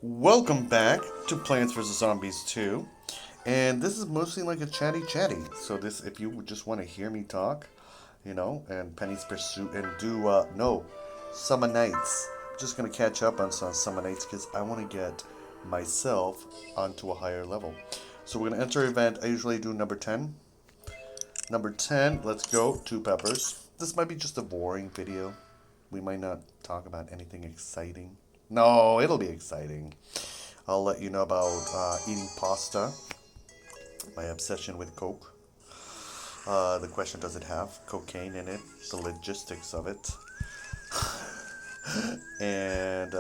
Welcome back to Plants vs. Zombies 2. And this is mostly like a chatty. So this, if you just want to hear me talk, and Penny's Pursuit and do, no, Summer Nights. I'm just going to catch up on some Summer Nights because I want to get myself onto a higher level. So we're going to enter event. I usually do number 10. Number 10, let's go. 2 peppers. This might be just a boring video. We might not talk about anything exciting. No, it'll be exciting. I'll let you know about eating pasta, my obsession with Coke. The question, does it have cocaine in it? The logistics of it. And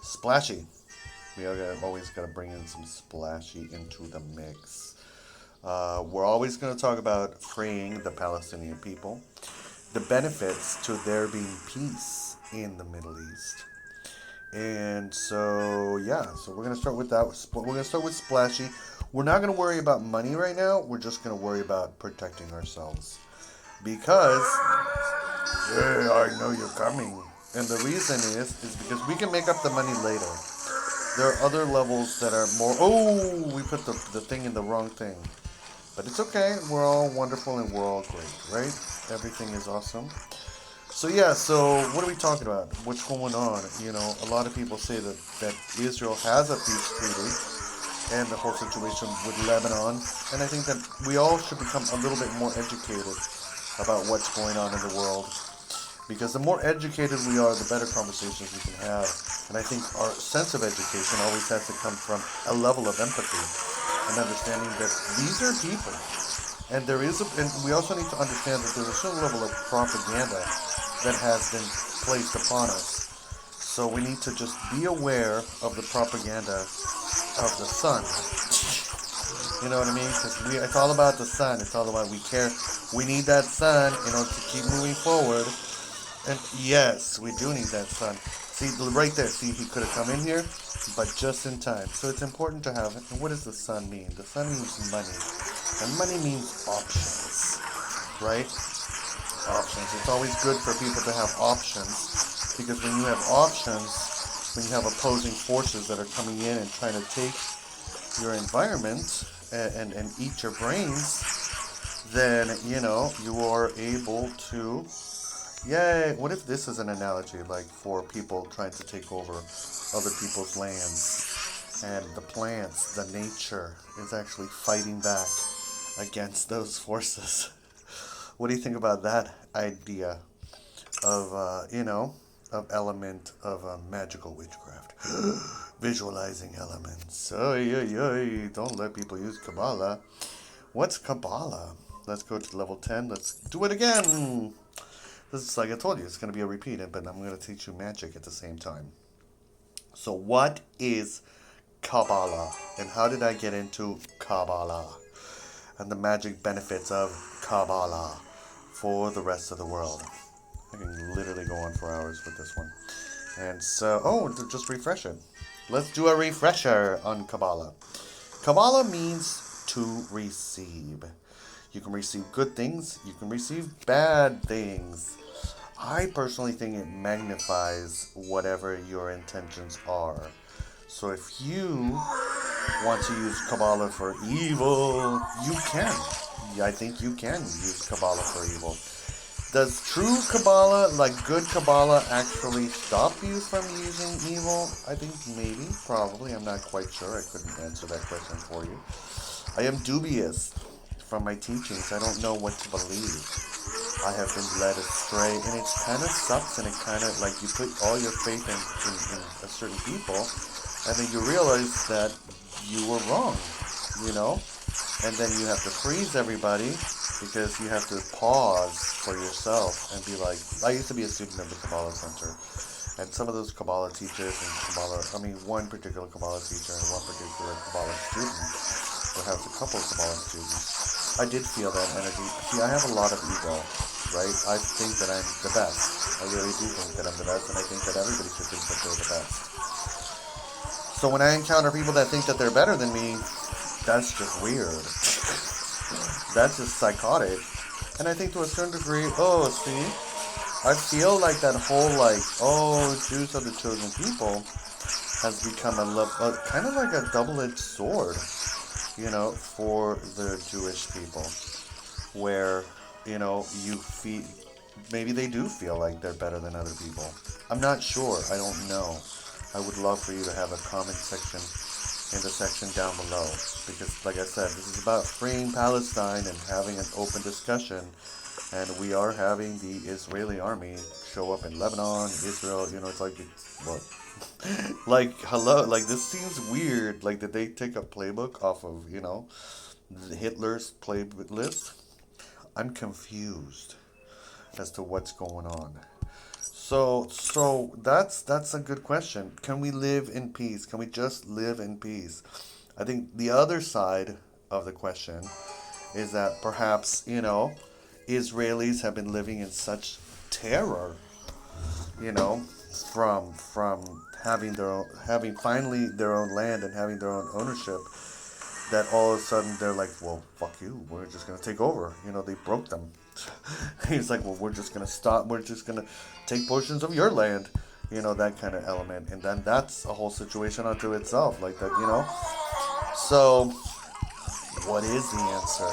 splashy. We are always got to bring in some splashy into the mix. We're always going to talk about freeing the Palestinian people, the benefits to there being peace in the Middle East. And so, yeah, so we're going to start with that. We're going to start with splashy. We're not going to worry about money right now. We're just going to worry about protecting ourselves. Because, yeah, I know you're coming. And the reason is because we can make up the money later. There are other levels that are more... Oh, we put the thing in the wrong thing. But it's okay. We're all wonderful and we're all great, right? Everything is awesome. So yeah, so what are we talking about? What's going on? A lot of people say that Israel has a peace treaty and the whole situation with Lebanon. And I think that we all should become a little bit more educated about what's going on in the world. Because the more educated we are, the better conversations we can have. And I think our sense of education always has to come from a level of empathy and understanding that these are people. And and we also need to understand that there's a certain level of propaganda that has been placed upon us. So we need to just be aware of the propaganda of the sun. You know what I mean? Because it's all about the sun. It's all about we care. We need that sun, to keep moving forward. And yes, we do need that sun. See, right there. See, he could have come in here, but just in time. So it's important to have it. And what does the sun mean? The sun means money. And money means options, right? Options. It's always good for people to have options, because when you have options, when you have opposing forces that are coming in and trying to take your environment and eat your brains, then, you are able to... Yay! What if this is an analogy, like for people trying to take over other people's lands, and the plants, the nature, is actually fighting back against those forces? What do you think about that idea of, of element of magical witchcraft? Visualizing elements. Don't let people use Kabbalah. What's Kabbalah? Let's go to level 10. Let's do it again. This is like I told you, it's going to be a repeat, but I'm going to teach you magic at the same time. So what is Kabbalah? And how did I get into Kabbalah? And the magic benefits of Kabbalah for the rest of the world. I can literally go on for hours with this one. And so, just refresh it. Let's do a refresher on Kabbalah. Kabbalah means to receive. You can receive good things. You can receive bad things. I personally think it magnifies whatever your intentions are. So if you want to use Kabbalah for evil, you can. I think you can use Kabbalah for evil. Does true Kabbalah, like good Kabbalah, actually stop you from using evil? I think maybe, probably. I'm not quite sure. I couldn't answer that question for you. I am dubious from my teachings. I don't know what to believe. I have been led astray, and it kind of sucks, and it kind of, like, you put all your faith in a certain people, and then you realize that you were wrong, and then you have to freeze everybody, because you have to pause for yourself and be like, I used to be a student of the Kabbalah Center, and some of those Kabbalah teachers one particular Kabbalah teacher and one particular Kabbalah student, perhaps a couple of Kabbalah students, I did feel that energy. See, I have a lot of ego, right? I think that I'm the best. I really do think that I'm the best, and I think that everybody should think that they're the best. So when I encounter people that think that they're better than me, that's just weird. That's just psychotic. And I think to a certain degree, I feel like that whole, Jews are the chosen people has become kind of like a double-edged sword, for the Jewish people, where, you feel, maybe they do feel like they're better than other people. I'm not sure. I don't know. I would love for you to have a comment section in the section down below. Because, like I said, this is about freeing Palestine and having an open discussion. And we are having the Israeli army show up in Lebanon, Israel. It's like, what? Like, hello? Like, this seems weird. Like, did they take a playbook off of, Hitler's playlist? I'm confused as to what's going on. So that's a good question. Can we live in peace? Can we just live in peace? I think the other side of the question is that perhaps, Israelis have been living in such terror, you know, from having finally their own land and having their own ownership, that all of a sudden they're like, well, fuck you, we're just gonna take over. They broke them. He's like, well, we're just gonna stop. We're just gonna take portions of your land. That kind of element, and then that's a whole situation unto itself, like that. So, what is the answer?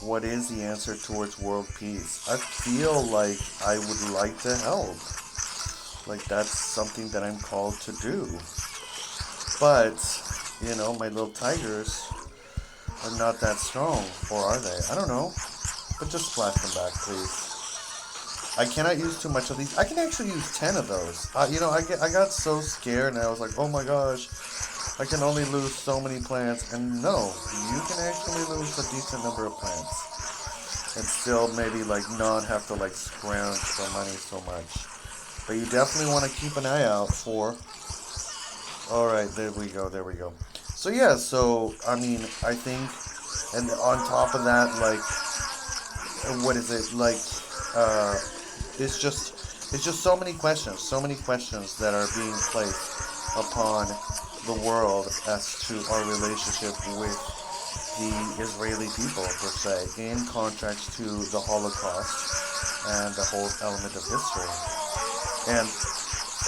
What is the answer towards world peace? I feel like I would like to help. Like, that's something that I'm called to do. But, my little tigers are not that strong. Or are they? I don't know. But just splash them back, please. I cannot use too much of these. I can actually use 10 of those. I got so scared and I was like, oh my gosh, I can only lose so many plants. And no, you can actually lose a decent number of plants. And still maybe not have to scrounge for money so much. But you definitely want to keep an eye out for... Alright, there we go. So yeah, I think, and on top of that, what is it, it's just so many questions that are being placed upon the world as to our relationship with the Israeli people, per se, in contrast to the Holocaust and the whole element of history. And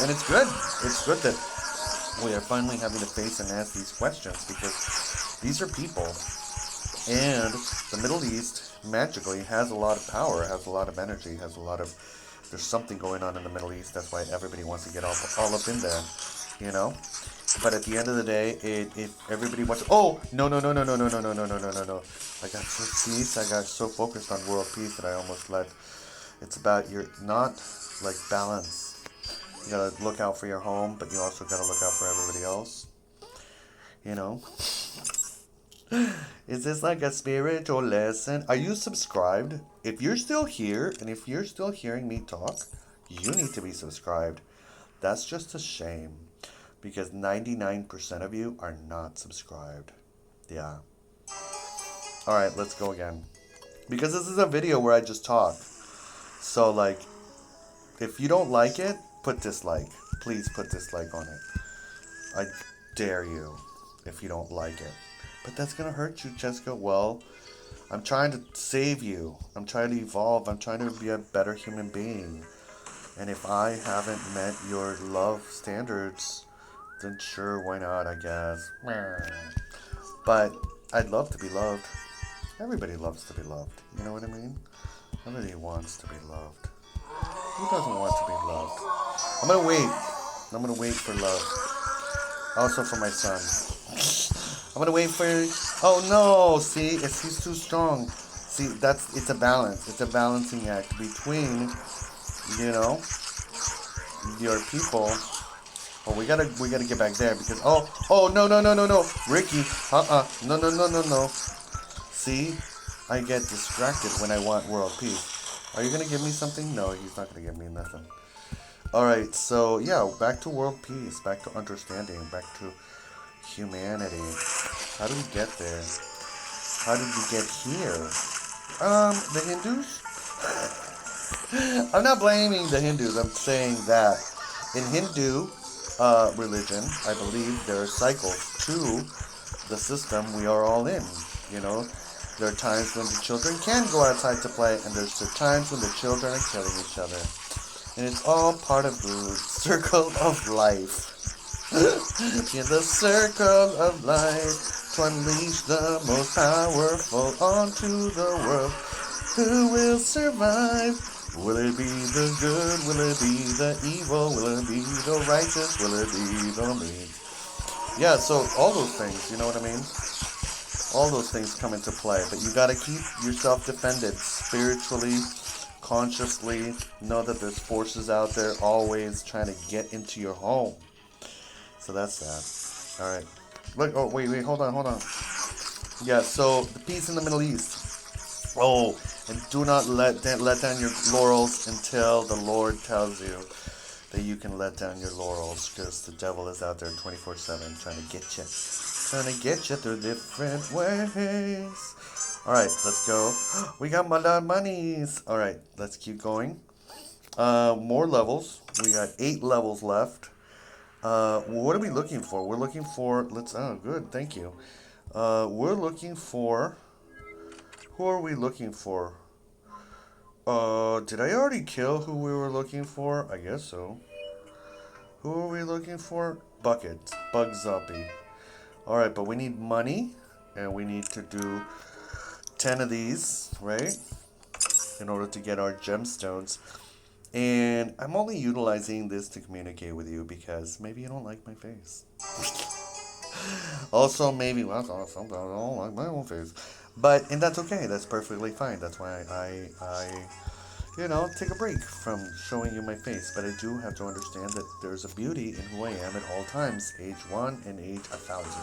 it's good. It's good that we are finally having to face and ask these questions, because these are people. And the Middle East, magically, has a lot of power, has a lot of energy, there's something going on in the Middle East. That's why everybody wants to get all up in there, But at the end of the day, if everybody wants... Oh! No. I got so focused on world peace that I almost let... It's about your... Not, balance. You gotta look out for your home, but you also gotta look out for everybody else. Is this like a spiritual lesson? Are you subscribed? If you're still here, and if you're still hearing me talk, you need to be subscribed. That's just a shame, because 99% of you are not subscribed. Yeah. Alright, let's go again. Because this is a video where I just talk. So, if you don't like it, put dislike. Please put dislike on it. I dare you, if you don't like it. But that's going to hurt you, Jessica. Well, I'm trying to save you. I'm trying to evolve. I'm trying to be a better human being. And if I haven't met your love standards, then sure, why not, I guess. But I'd love to be loved. Everybody loves to be loved. You know what I mean? Everybody wants to be loved. Who doesn't want to be loved? I'm going to wait. I'm going to wait for love. Also for my son. I'm going to wait for... Oh, no. See? He's too strong. See, it's a balance. It's a balancing act between, your people. Oh, we gotta get back there because... Oh, no. Ricky. No. See? I get distracted when I want world peace. Are you going to give me something? No, he's not going to give me nothing. Alright, so, yeah, back to world peace, back to understanding, back to humanity. How do we get there? How did we get here? The Hindus? I'm not blaming the Hindus, I'm saying that in Hindu religion, I believe there are cycles to the system we are all in, There are times when the children can go outside to play, and there's times when the children are killing each other. And it's all part of the circle of life. In the circle of life, to unleash the most powerful onto the world. Who will survive? Will it be the good? Will it be the evil? Will it be the righteous? Will it be the mean? Yeah, so all those things, you know what I mean? All those things come into play, but you gotta keep yourself defended spiritually, consciously. Know that there's forces out there always trying to get into your home. So that's that. All right. Look. Oh, wait. Hold on. Yeah. So the peace in the Middle East. Oh, and do not let down your laurels until the Lord tells you that you can let down your laurels, because the devil is out there 24/7 trying to get you, through different ways. All right, let's go. We got monies. All right, let's keep going. More levels. We got 8 levels left. What are we looking for? We're looking for. Let's. Oh, good. Thank you. We're looking for. Who are we looking for? Did I already kill who we were looking for? I guess so. Who are we looking for? Bucket. Bug Zombie. Alright, but we need money. And we need to do 10 of these, right? In order to get our gemstones. And I'm only utilizing this to communicate with you because maybe you don't like my face. Also, maybe, well, sometimes I don't like my own face. And that's okay. That's perfectly fine. That's why I take a break from showing you my face. But I do have to understand that there's a beauty in who I am at all times, age 1 and age 1,000.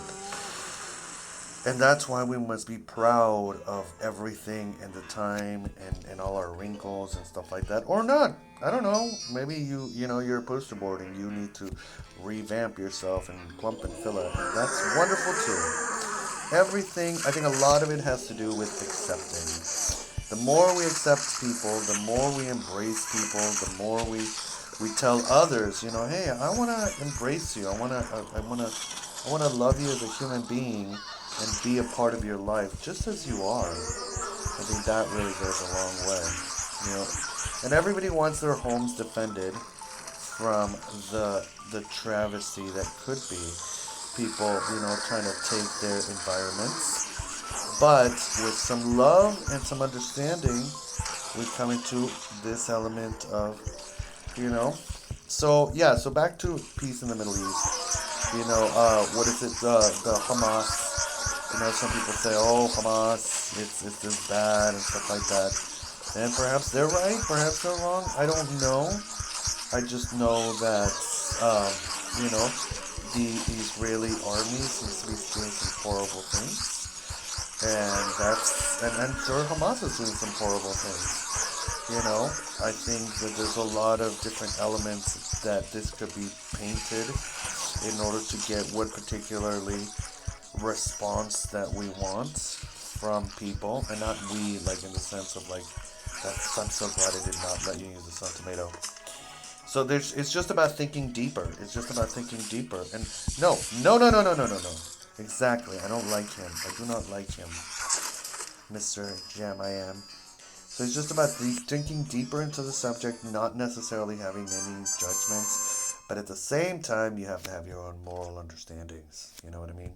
And that's why we must be proud of everything and the time and all our wrinkles and stuff like that. Or not. I don't know. Maybe you're a poster board and you need to revamp yourself and plump and fill it. And that's wonderful too. Everything, I think a lot of it has to do with accepting. The more we accept people, the more we embrace people, the more we tell others, hey, I want to embrace you. I want to love you as a human being and be a part of your life just as you are. I think that really goes a long way. And everybody wants their homes defended from the travesty that could be people, trying to take their environments. But with some love and some understanding, we come into this element of, So back to peace in the Middle East. What is it? The Hamas. Some people say, "Oh, Hamas, it's this bad and stuff like that," and perhaps they're right, perhaps they're wrong. I don't know. I just know that the Israeli army seems to be doing some horrible things, and I'm sure Hamas is doing some horrible things. I think that there's a lot of different elements that this could be painted in order to get what particularly response that we want from people, and not we, like in the sense of like that's. I'm so glad I did not let you use the sun tomato. So it's just about thinking deeper. It's just about thinking deeper. And no. Exactly. I don't like him. I do not like him, Mr. Jam. I am. So it's just about thinking deeper into the subject, not necessarily having any judgments, but at the same time, you have to have your own moral understandings. You know what I mean?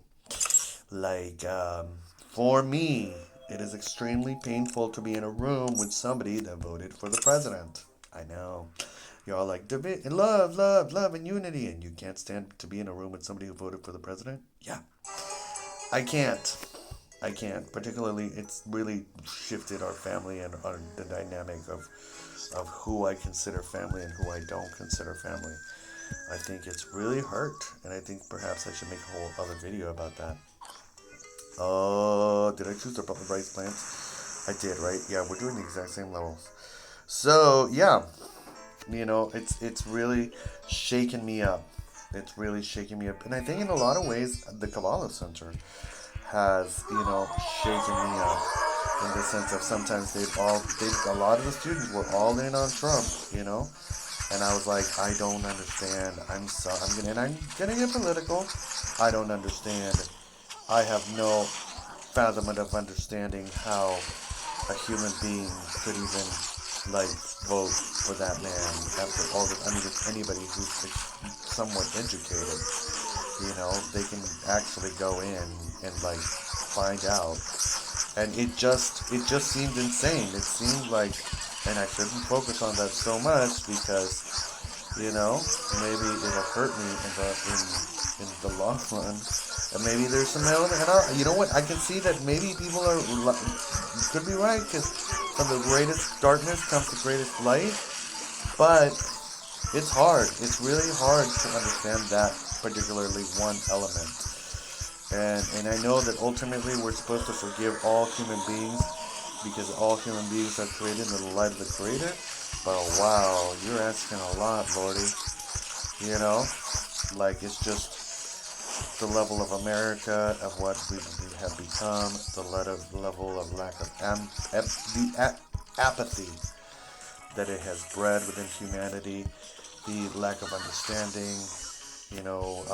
Like, for me, it is extremely painful to be in a room with somebody that voted for the president. I know. You're all like, love, and unity, and you can't stand to be in a room with somebody who voted for the president? Yeah. I can't. Particularly, it's really shifted our family and the dynamic of who I consider family and who I don't consider family. I think it's really hurt, and I think perhaps I should make a whole other video about that. Oh, did I choose the right plants? I did, right? Yeah, we're doing the exact same levels. So, yeah. It's really shaken me up. It's really shaken me up. And I think in a lot of ways, the Kabbalah Center has, shaken me up. In the sense of sometimes a lot of the students were all in on Trump, And I was like, I don't understand. I'm gonna get political. I don't understand. I have no fathom of understanding how a human being could even vote for that man after all this. I mean, it's anybody who's somewhat educated. they can actually go in and like find out. And it just seemed insane. It seemed like, and I shouldn't focus on that so much because maybe it'll hurt me in the long run. And maybe there's some element. And you know what? I can see that maybe people could be right because from the greatest darkness comes the greatest light. But it's hard. It's really hard to understand that particularly one element. And I know that ultimately we're supposed to forgive all human beings because all human beings are created in the light of the Creator. But wow, you're asking a lot, Lordy. You know, like it's just the level of America, of what we have become, the level of lack of apathy that it has bred within humanity, the lack of understanding, you know,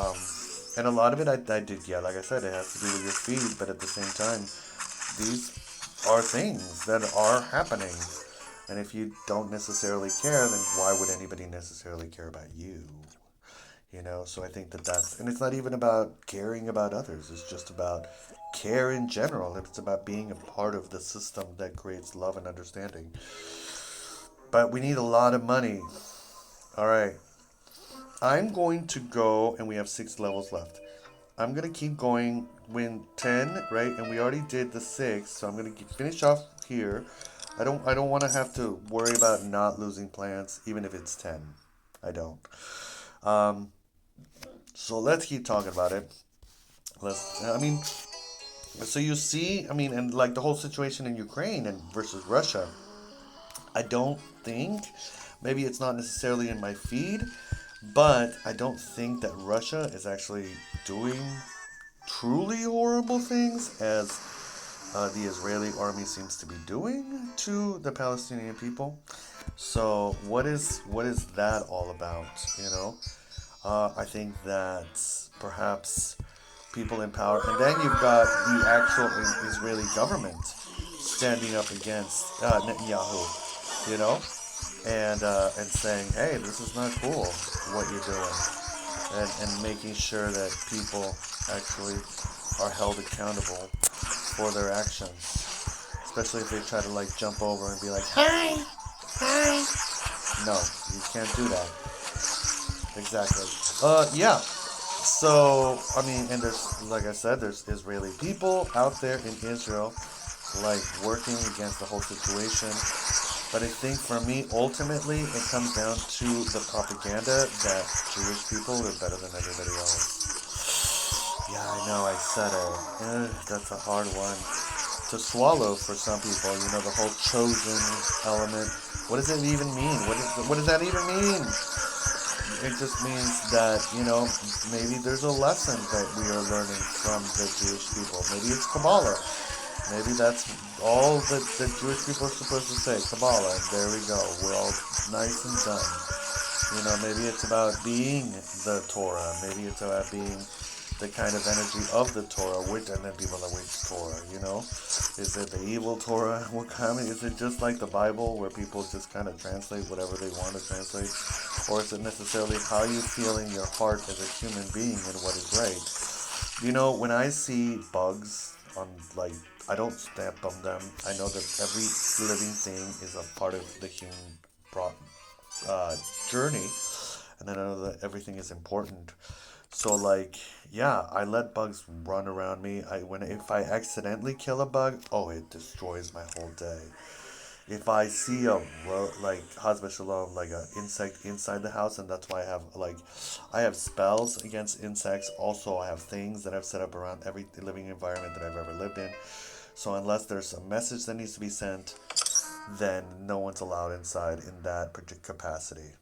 and a lot of it I did, yeah, like I said, it has to do with your feed, but at the same time, these are things that are happening. And if you don't necessarily care, then why would anybody necessarily care about you? So I think that and it's not even about caring about others, it's just about care in general. It's about being a part of the system that creates love and understanding. But we need a lot of money. All right. I'm going to go, and we have 6 levels left. I'm going to keep going, win 10, right? And we already did the 6, so I'm going to finish off here. I don't want to have to worry about not losing plants, even if it's 10. I don't. Um, so let's keep talking about it. So you see, and like the whole situation in Ukraine and versus Russia, I don't think, maybe it's not necessarily in my feed, but I don't think that Russia is actually doing truly horrible things as the Israeli army seems to be doing to the Palestinian people. So what is that all about? I think that perhaps people in power, and then you've got the actual Israeli government standing up against Netanyahu, and saying, hey, this is not cool what you're doing, and making sure that people actually are held accountable for their actions, especially if they try to like jump over and be like, hi, hi. No, you can't do that. Exactly. Yeah. So, and there's, like I said, there's Israeli people out there in Israel, like, working against the whole situation. But I think for me, ultimately, it comes down to the propaganda that Jewish people are better than everybody else. Yeah, I know, I said it. That's a hard one to swallow for some people. The whole chosen element. What does it even mean? What does that even mean? It just means that, maybe there's a lesson that we are learning from the Jewish people. Maybe it's Kabbalah. Maybe that's all that the Jewish people are supposed to say, Kabbalah, and there we go. We're all nice and done. Maybe it's about being the Torah. Maybe it's about being the kind of energy of the Torah, and then people are, which Torah? Is it the evil Torah? What kind? Is it just like the Bible, where people just kind of translate whatever they want to translate? Or is it necessarily how you feel in your heart as a human being and what is right? When I see bugs on, like, I don't stamp on them. I know that every living thing is a part of the human journey, and then I know that everything is important. So, like, yeah, I let bugs run around me. If I accidentally kill a bug, oh, it destroys my whole day. If I see like, Hazbe Shalom, like an insect inside the house, and that's why I have spells against insects. Also, I have things that I've set up around every living environment that I've ever lived in. So unless there's a message that needs to be sent, then no one's allowed inside in that particular capacity.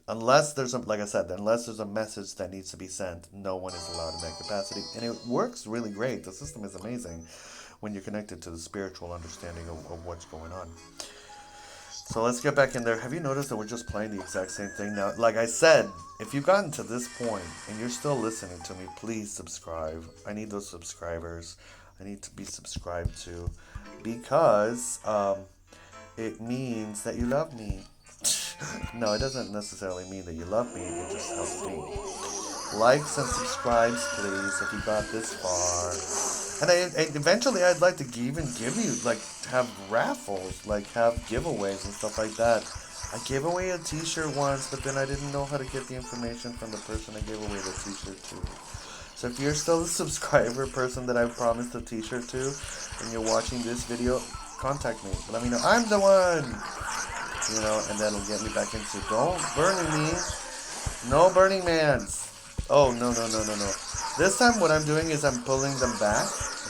Like I said, unless there's a message that needs to be sent, no one is allowed in that capacity. And it works really great. The system is amazing when you're connected to the spiritual understanding of what's going on. So let's get back in there. Have you noticed that we're just playing the exact same thing now? Like I said, if you've gotten to this point and you're still listening to me, please subscribe. I need those subscribers. I need to be subscribed to, because it means that you love me. No, it doesn't necessarily mean that you love me. It just helps me. Likes and subscribes, please, if you got this far. And eventually, I'd like to even give you, like, have raffles, like, have giveaways and stuff like that. I gave away a t-shirt once, but then I didn't know how to get the information from the person I gave away the t-shirt to. So if you're still a subscriber person that I promised a t-shirt to, and you're watching this video, contact me. Let me know I'm the one. And that'll get me back into don't burning me. No Burning Mans. Oh, no, no, no, no, no. This time what I'm doing is I'm pulling them back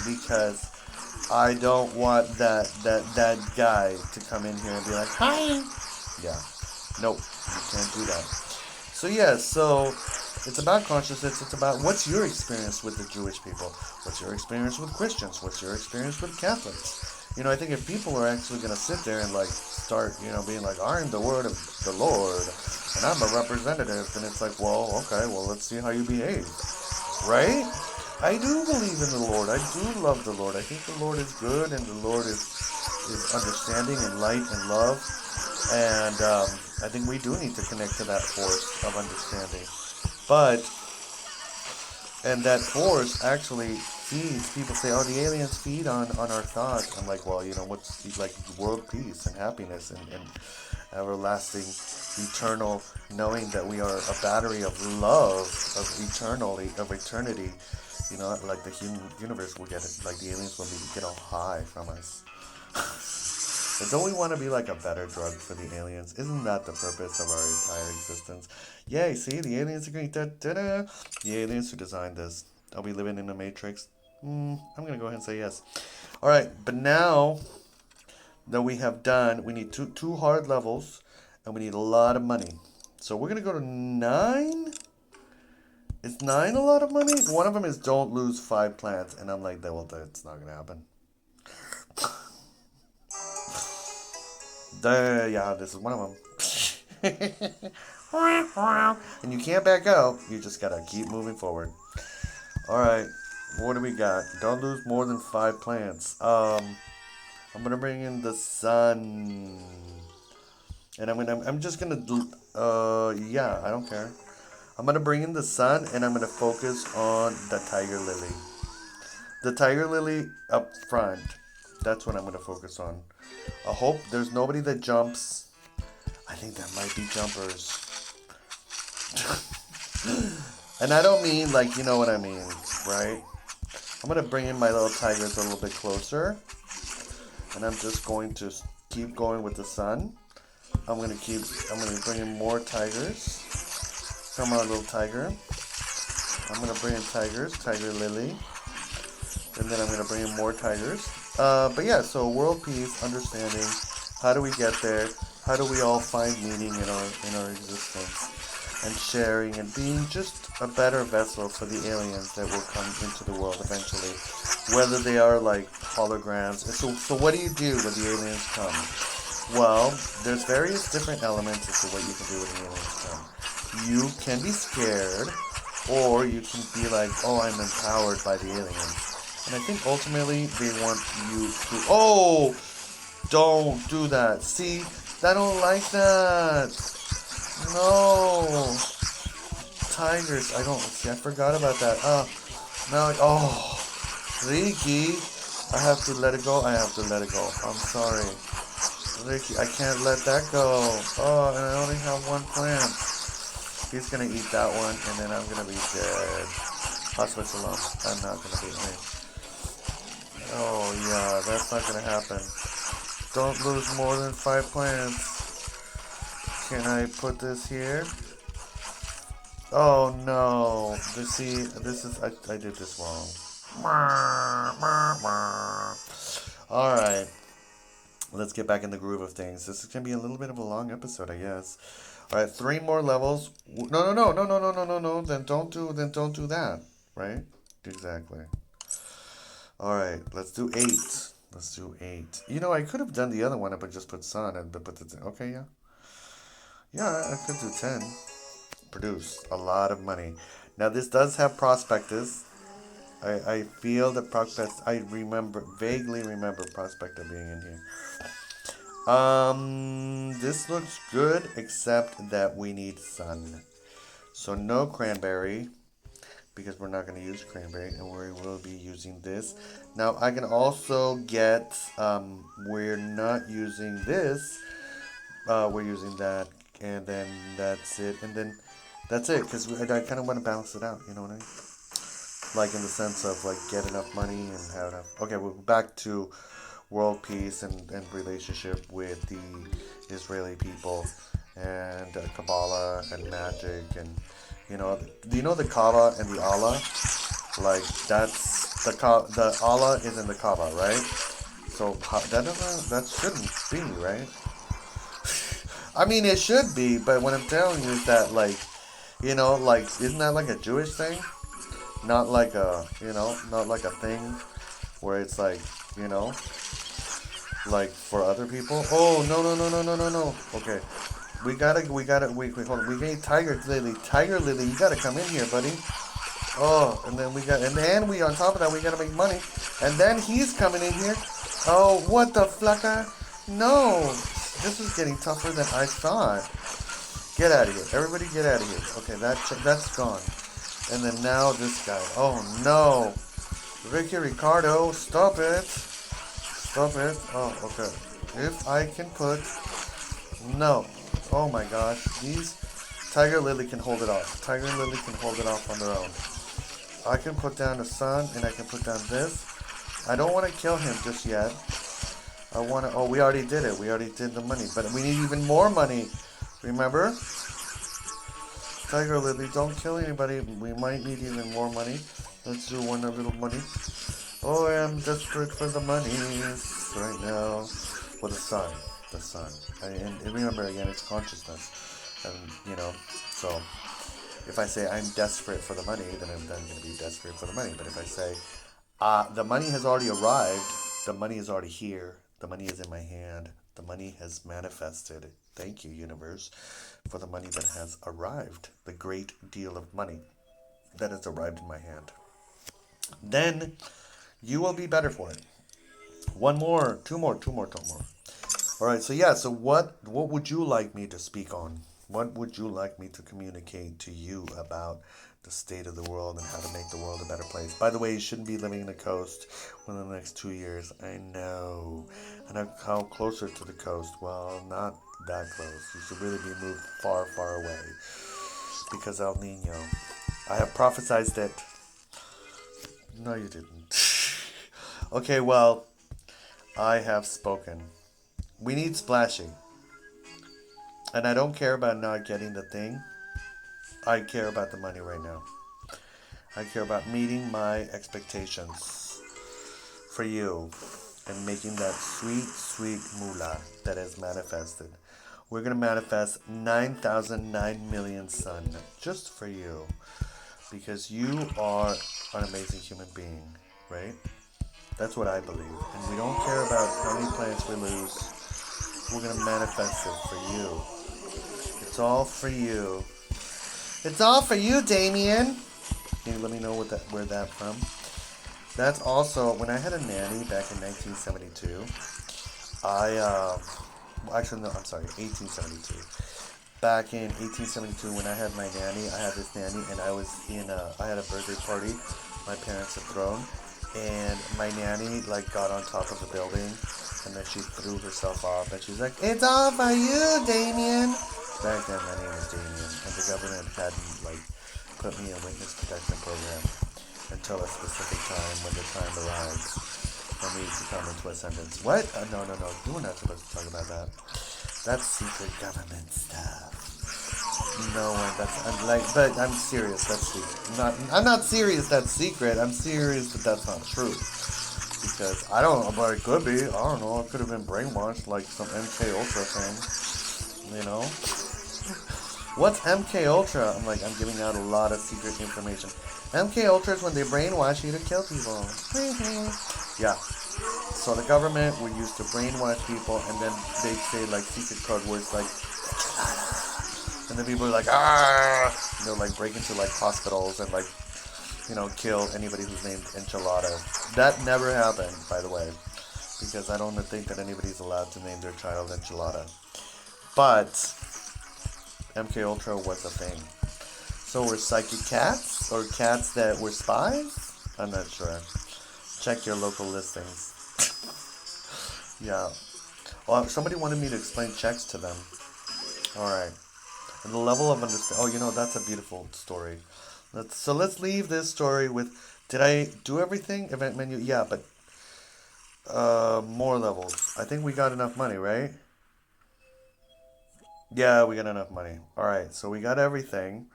because I don't want that guy to come in here and be like, hi. Yeah. Nope. You can't do that. So, yeah, so it's about consciousness. It's about what's your experience with the Jewish people? What's your experience with Christians? What's your experience with Catholics? I think if people are actually going to sit there and, like, start, being like, I'm the word of the Lord, and I'm a representative, then it's like, well, okay, well, let's see how you behave. Right? I do believe in the Lord. I do love the Lord. I think the Lord is good, and the Lord is understanding and light and love. And I think we do need to connect to that force of understanding. And that force actually feeds, people say, oh, the aliens feed on our thoughts. I'm like, well, what's like world peace and happiness and everlasting, eternal, knowing that we are a battery of love, of eternity. Like the human universe will get it, like the aliens will get all high from us. But don't we want to be like a better drug for the aliens? Isn't that the purpose of our entire existence? Yay, see, the aliens agree. Da-da-da. The aliens who designed this. Are we living in a matrix? I'm going to go ahead and say yes. All right, but now that we have done, we need two hard levels, and we need a lot of money. So we're going to go to 9. Is 9 a lot of money? One of them is don't lose 5 plants, and I'm like, well, that's not going to happen. Yeah, this is one of them. And you can't back out. You just gotta keep moving forward. Alright, what do we got? Don't lose more than 5 plants. I'm gonna bring in the sun. And I'm just gonna yeah, I don't care. I'm gonna bring in the sun, and I'm gonna focus on the tiger lily. The tiger lily up front. That's what I'm gonna focus on. I hope there's nobody that jumps. I think that might be jumpers. And I don't mean like, you know what I mean, right? I'm going to bring in my little tigers a little bit closer. And I'm just going to keep going with the sun. I'm going to bring in more tigers. Come on, little tiger. I'm going to bring in tigers, tiger lily. And then I'm going to bring in more tigers. But yeah, so world peace, understanding. How do we get there? How do we all find meaning in our existence? And sharing and being just a better vessel for the aliens that will come into the world eventually. Whether they are like holograms. So what do you do when the aliens come? Well, there's various different elements as to what you can do when the aliens come. You can be scared, or you can be like, oh, I'm empowered by the aliens. And I think ultimately they want you to... Oh! Don't do that. See? I don't like that. No. Tigers. I don't... See, I forgot about that. Now... Oh. Ricky. I have to let it go. I have to let it go. I'm sorry. Ricky, I can't let that go. Oh, and I only have 1 plant. He's gonna eat that one, and then I'm gonna be dead. Hospital alone. I'm not gonna be me. Oh yeah, that's not gonna happen. Don't lose more than 5 plants. Can I put this here? Oh no. See, this is I did this wrong. Alright. Let's get back in the groove of things. This is gonna be a little bit of a long episode, I guess. Alright, 3 more levels. No. Then don't do that. Right? Exactly. Alright, let's do 8. Let's do 8. I could have done the other one, but just put sun and put the... Okay, yeah. Yeah, I could do 10. Produce a lot of money. Now, this does have prospectus. I feel the prospectus... I vaguely remember prospector being in here. This looks good, except that we need sun. So, no cranberry. because we're not going to use cranberry, and we will be using this. Now I can also get, we're not using this, we're using that, and then that's it, and then that's it, because I kind of want to balance it out, you know what I mean? Like in the sense of like get enough money and have enough. Okay, we're back to world peace and relationship with the Israeli people and Kabbalah and magic and do you know the Kaaba and the Allah? Like that's the Allah is in the Kaaba, right? So that shouldn't be, right? I mean, it should be, but what I'm telling you is that like isn't that like a Jewish thing? Not like not like a thing where it's like you know like for other people. Oh no no no no no no no. Okay, wait hold on. We need Tiger Lily. You gotta come in here, buddy. Oh, and then we on top of that we gotta make money, and then he's coming in here. Oh, what the flucker? No, this is getting tougher than I thought. Get out of here, everybody! Get out of here. Okay, that's gone. And then now this guy. Oh no, Ricky Ricardo, stop it! Stop it! Oh, okay. If I can put no. Oh my gosh, these Tiger Lily can hold it off. Tiger Lily can hold it off on their own. I can put down the sun, and I can put down this. I don't want to kill him just yet. I want to. Oh, we already did it. We already did the money, but we need even more money. Remember? Tiger Lily, don't kill anybody. We might need even more money. Let's do one a little money. Oh, I am desperate for the money right now. Well, the sun. The sun. And remember, again, it's consciousness. And, so if I say I'm desperate for the money, then I'm going to be desperate for the money. But if I say the money has already arrived, the money is already here, the money is in my hand, the money has manifested. Thank you, universe, for the money that has arrived, the great deal of money that has arrived in my hand. Then you will be better for it. One more, two more. All right, so what would you like me to speak on? What would you like me to communicate to you about the state of the world and how to make the world a better place? By the way, you shouldn't be living in the coast within the next 2 years. I know. And how closer to the coast? Well, not that close. You should really be moved far, far away. Because El Nino. I have prophesized it. No, you didn't. Okay, well, I have spoken. We need splashing. And I don't care about not getting the thing. I care about the money right now. I care about meeting my expectations for you and making that sweet, sweet moolah that has manifested. We're going to manifest 9,009 million sun just for you because you are an amazing human being, right? That's what I believe. And we don't care about how many plants we lose. We're going to manifest it for you. It's all for you. It's all for you, Damien. Can you let me know where that from? That's also, when I had a nanny back in 1972, actually, no, I'm sorry, 1872. Back in 1872, when I had my nanny, I had this nanny, and I had a birthday party my parents had thrown, and my nanny, got on top of the building, and then she threw herself off, and she's like, "It's all for you, Damien." Back then, my name was Damien, and the government hadn't, put me in a witness protection program until a specific time when the time arrives for me to come into a sentence. What? No. You were not supposed to talk about that. That's secret government stuff. No one. But I'm serious. That's secret. I'm not serious. That's secret. I'm serious that that's not true. Because I don't know, but it could be. I don't know. It could have been brainwashed, like some MK Ultra thing. You know. What's MK Ultra? I'm giving out a lot of secret information. MK Ultra is when they brainwash you to kill people. Yeah. So the government would use to brainwash people, and then they'd say secret code words and then people are like, ah, break into hospitals and kill anybody who's named Enchilada. That never happened, by the way, because I don't think that anybody's allowed to name their child Enchilada. But MK Ultra was a thing. So we're psychic cats or cats that were spies? I'm not sure. Check your local listings. Yeah. Well, somebody wanted me to explain checks to them. All right. And the level of understanding. Oh, that's a beautiful story. Let's leave this story with. Did I do everything? Event menu. Yeah, but more levels. I think we got enough money, right? Yeah, we got enough money. All right. So we got everything.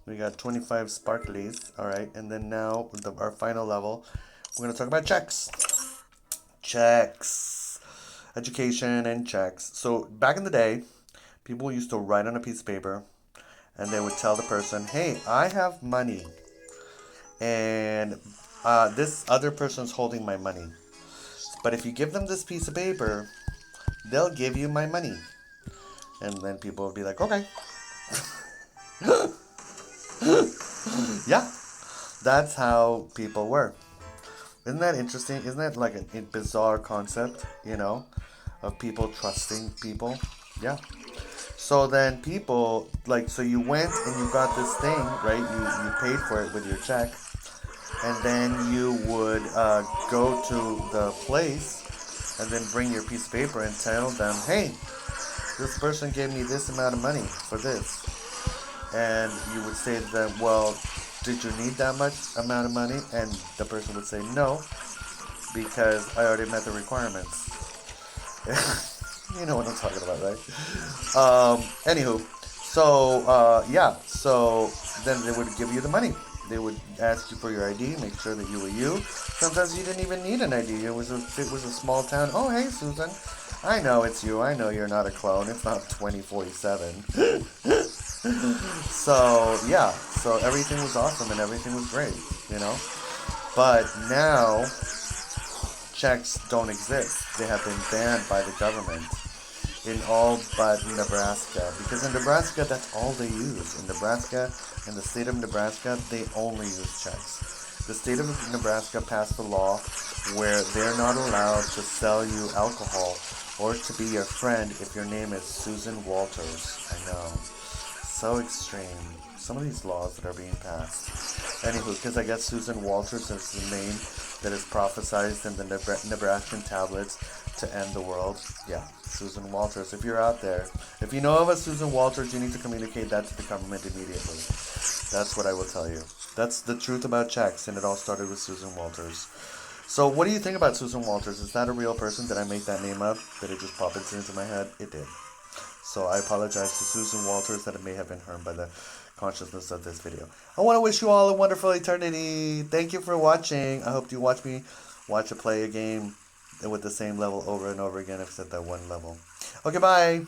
We got 25 sparklies. All right. And then now our final level, we're gonna talk about checks. Checks. Education and checks. So back in the day, people used to write on a piece of paper and they would tell the person, hey, I have money. And this other person's holding my money. But if you give them this piece of paper, they'll give you my money. And then people will be like, okay. Yeah, that's how people were. Isn't that interesting? Isn't that like a bizarre concept, of people trusting people? Yeah. So then people, like, so you went and you got this thing, right? You paid for it with your check. And then you would go to the place and then bring your piece of paper and tell them, hey, this person gave me this amount of money for this. And you would say to them, well, did you need that much amount of money? And the person would say, no, because I already met the requirements. You know what I'm talking about, right? Anywho, so then they would give you the money. They would ask you for your ID, make sure that you were you. Sometimes you didn't even need an ID. It was a small town. Oh, hey, Susan. I know it's you. I know you're not a clone. It's not 2047. So everything was awesome and everything was great. But now checks don't exist. They have been banned by the government in all but Nebraska. Because in Nebraska, that's all they use. In Nebraska, in the state of Nebraska, they only use checks. The state of Nebraska passed a law where they're not allowed to sell you alcohol or to be your friend if your name is Susan Walters. I know. So extreme. Some of these laws that are being passed. Anywho, because I guess Susan Walters is the name that is prophesized in the Nebraskan tablets to end the world. Yeah, Susan Walters. If you're out there, if you know of a Susan Walters, you need to communicate that to the government immediately. That's what I will tell you. That's the truth about checks, and it all started with Susan Walters. So what do you think about Susan Walters? Is that a real person? Did I make that name up? Did it just pop into my head? It did. So I apologize to Susan Walters that it may have been harmed by the consciousness of this video. I want to wish you all a wonderful eternity. Thank you for watching. I hope you watch me play a game with the same level over and over again except that one level. Okay, bye.